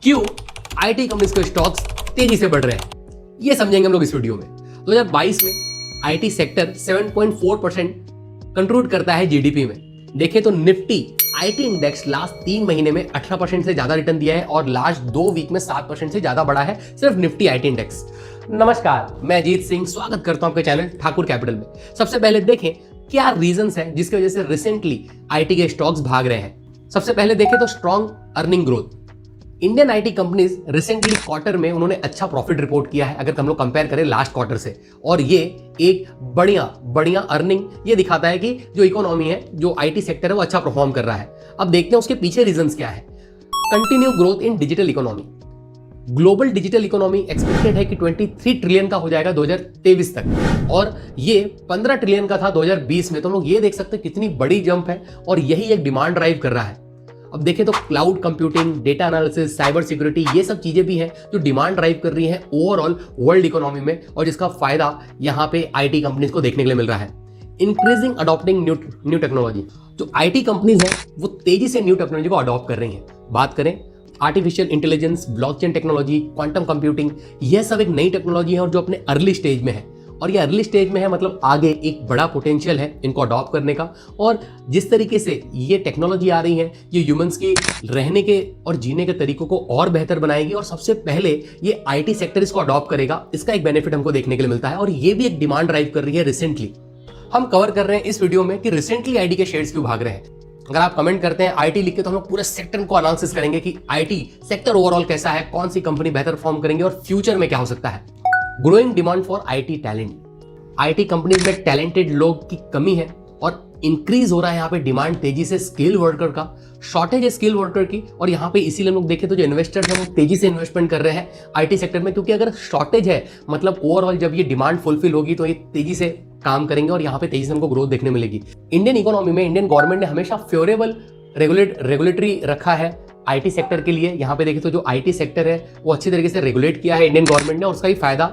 क्यों IT companies के stocks तेजी से बढ़ रहे हैं, ये समझेंगे हम लोग इस वीडियो में। 2022 में आईटी सेक्टर 7.4% कंट्रीब्यूट करता है जीडीपी में। देखें तो निफ्टी आईटी इंडेक्स लास्ट 3 महीने में 18% से ज्यादा रिटर्न दिया है और लास्ट 2 वीक में 7% से ज्यादा बढ़ा है सिर्फ निफ्टी आईटी इंडेक्स। नमस्कार, मैं अजीत सिंह स्वागत करता हूं आपके चैनल ठाकुर कैपिटल में। सबसे पहले देखें क्या रीजंस हैं जिसकी वजह से रिसेंटली आईटी के स्टॉक्स भाग रहे हैं। सबसे पहले देखें तो strong earning growth. Indian IT companies recently quarter में उन्होंने अच्छा प्रॉफिट रिपोर्ट किया है अगर हम लोग कंपेयर करें लास्ट क्वार्टर से, और ये एक बढ़िया अर्निंग ये दिखाता है कि जो इकोनॉमी है, जो आईटी सेक्टर है, वो अच्छा परफॉर्म कर रहा है। अब देखते हैं उसके पीछे रीजंस क्या है। Continue growth in digital economy. Global digital economy expected है कि 23 ट्रिलियन का हो जाएगा 2023 तक, और ये 15 ट्रिलियन का था 2020 में। तो हम लोग ये देख सकते हैं कितनी बड़ी जंप है और यही एक डिमांड ड्राइव कर रहा है। अब देखें तो cloud computing, data analysis, cyber security, ये सब चीजें भी हैं जो डिमांड ड्राइव कर रही हैं ओवरऑल वर्ल्ड इकोनॉमी में, और जिसका फायदा यहाँ पे आईटी कंपनीज को देखने के लिए मिल रहा है। Increasing adopting new technology. जो आईटी कंपनीज हैं वो तेजी से न्यू टेक्नोलॉजी को अडॉप्ट कर रही हैं। बात करें artificial intelligence, blockchain technology, quantum computing, यह सब एक नई टेक्नोलॉजी है और जो अपने अर्ली स्टेज में है। और ये अर्ली स्टेज में है मतलब आगे एक बड़ा पोटेंशियल है इनको अडॉप्ट करने का। और जिस तरीके से ये टेक्नोलॉजी आ रही है, ये ह्यूमंस की रहने के और जीने के तरीकों को और बेहतर बनाएगी, और सबसे पहले ये आईटी सेक्टर इसको अडॉप्ट करेगा। इसका एक बेनिफिट हमको देखने के लिए मिलता है, और ये भी एक डिमांड ड्राइव कर रही है। रिसेंटली हम कवर कर रहे हैं इस वीडियो में कि रिसेंटली आईटी के शेयर्स क्यों भाग रहे हैं। अगर आप कमेंट करते हैं आईटी लिख के, तो हम लोग पूरे सेक्टर को एनालिसिस करेंगे कि आईटी सेक्टर ओवरऑल कैसा है, कौन सी कंपनी बेहतर परफॉर्म करेंगे और फ्यूचर में क्या हो सकता है। Growing demand for IT talent. IT companies में टैलेंटेड लोग की कमी है और इंक्रीज हो रहा है यहाँ पे डिमांड तेजी से। स्किल वर्कर का शॉर्टेज है, स्किल वर्कर की, और यहाँ पे इसीलिए हम लोग देखें तो जो इन्वेस्टर्स हैं वो तेजी से इन्वेस्टमेंट कर रहे हैं आईटी सेक्टर में, क्योंकि अगर शॉर्टेज है मतलब ओवरऑल जब ये डिमांड फुलफिल होगी तो ये तेजी से काम करेंगे और यहाँ पे तेजी से हमको ग्रोथ देखने मिलेगी। इंडियन इकोनॉमी में इंडियन गवर्नमेंट ने हमेशा फेवरेबल रेगुलेटरी रखा है आईटी सेक्टर के लिए। यहाँ पे देखें तो जो आईटी सेक्टर है वो अच्छी तरीके से रेगुलेट किया है इंडियन गवर्नमेंट ने, और उसका ही फायदा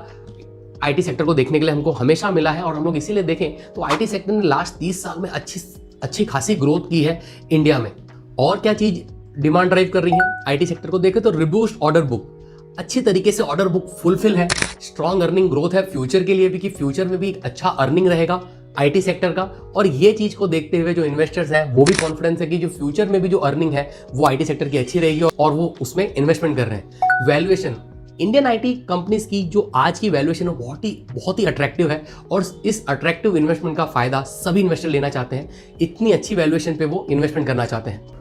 आईटी सेक्टर को देखने के लिए हमको हमेशा मिला है। और हम लोग इसीलिए देखें तो आईटी सेक्टर ने लास्ट 30 साल में अच्छी खासी ग्रोथ की है इंडिया में। और क्या चीज डिमांड ड्राइव कर रही है आईटी सेक्टर को देखें तो रिब्यूस्ड ऑर्डर बुक। अच्छी तरीके से ऑर्डर बुक फुलफिल है, स्ट्रॉन्ग अर्निंग ग्रोथ है फ्यूचर के लिए भी, कि फ्यूचर में भी एक अच्छा अर्निंग रहेगा आईटी सेक्टर का। और ये चीज को देखते हुए जो इन्वेस्टर्स हैं वो भी कॉन्फिडेंस है कि जो फ्यूचर में भी जो अर्निंग है वो आईटी सेक्टर की अच्छी रहेगी, और वो उसमें इन्वेस्टमेंट कर रहे हैं। वैल्यूएशन। इंडियन आईटी कंपनीज की जो आज की वैल्यूएशन है बहुत ही अट्रैक्टिव है, और इस अट्रैक्टिव इन्वेस्टमेंट का फायदा सभी इन्वेस्टर लेना चाहते हैं। इतनी अच्छी वैल्यूएशन पे वो इन्वेस्टमेंट करना चाहते हैं।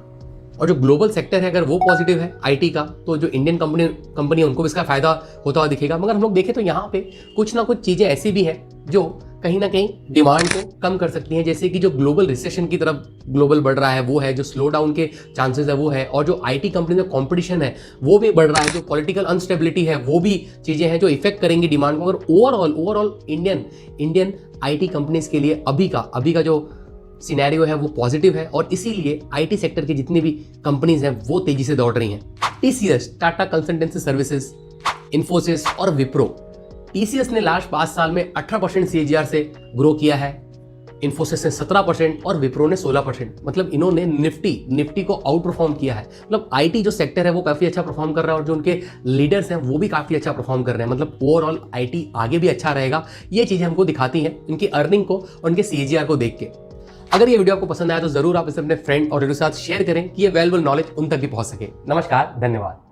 और जो ग्लोबल सेक्टर है अगर वो पॉजिटिव है आईटी का, तो जो इंडियन कंपनी है उनको भी इसका फायदा होता हुआ दिखेगा। मगर हम लोग देखें तो यहाँ पे कुछ ना कुछ चीजें ऐसी भी है जो कहीं ना कहीं डिमांड को कम कर सकती हैं, जैसे कि जो ग्लोबल रिसेशन की तरफ ग्लोबल बढ़ रहा है वो है, जो स्लो डाउन के चांसेस है वो है, और जो आईटी कंपनी में कंपटीशन है वो भी बढ़ रहा है, जो पॉलिटिकल अनस्टेबिलिटी है वो भी चीजें हैं जो इफेक्ट करेंगी डिमांड को। अगर ओवरऑल इंडियन आईटी कंपनीज के लिए अभी का जो सिनेरियो है वो पॉजिटिव है, और इसीलिए आईटी सेक्टर की जितनी भी कंपनीज हैं वो तेजी से दौड़ रही हैं। TCS, Tata consultancy services, Infosys और विप्रो। टीसीएस ने लास्ट 5 साल में 18% सीएजीआर से ग्रो किया है, इन्फोसिस ने 17% और विप्रो ने 16%। मतलब इन्होंने निफ्टी को आउट परफॉर्म किया है। मतलब आईटी जो सेक्टर है वो काफी अच्छा परफॉर्म कर रहा है, और जो उनके लीडर्स हैं वो भी काफी अच्छा परफॉर्म कर रहे हैं। मतलब ओवरऑल आईटी आगे भी अच्छा रहेगा। ये चीजें हमको दिखाती हैं इनकी अर्निंग को और इनके सीएजीआर को देख के। अगर ये वीडियो आपको पसंद आया तो जरूर आप इसे अपने फ्रेंड और रिलेटिव के साथ शेयर करें कि ये वैल्यूएबल नॉलेज उन तक भी पहुंच सके। नमस्कार, धन्यवाद।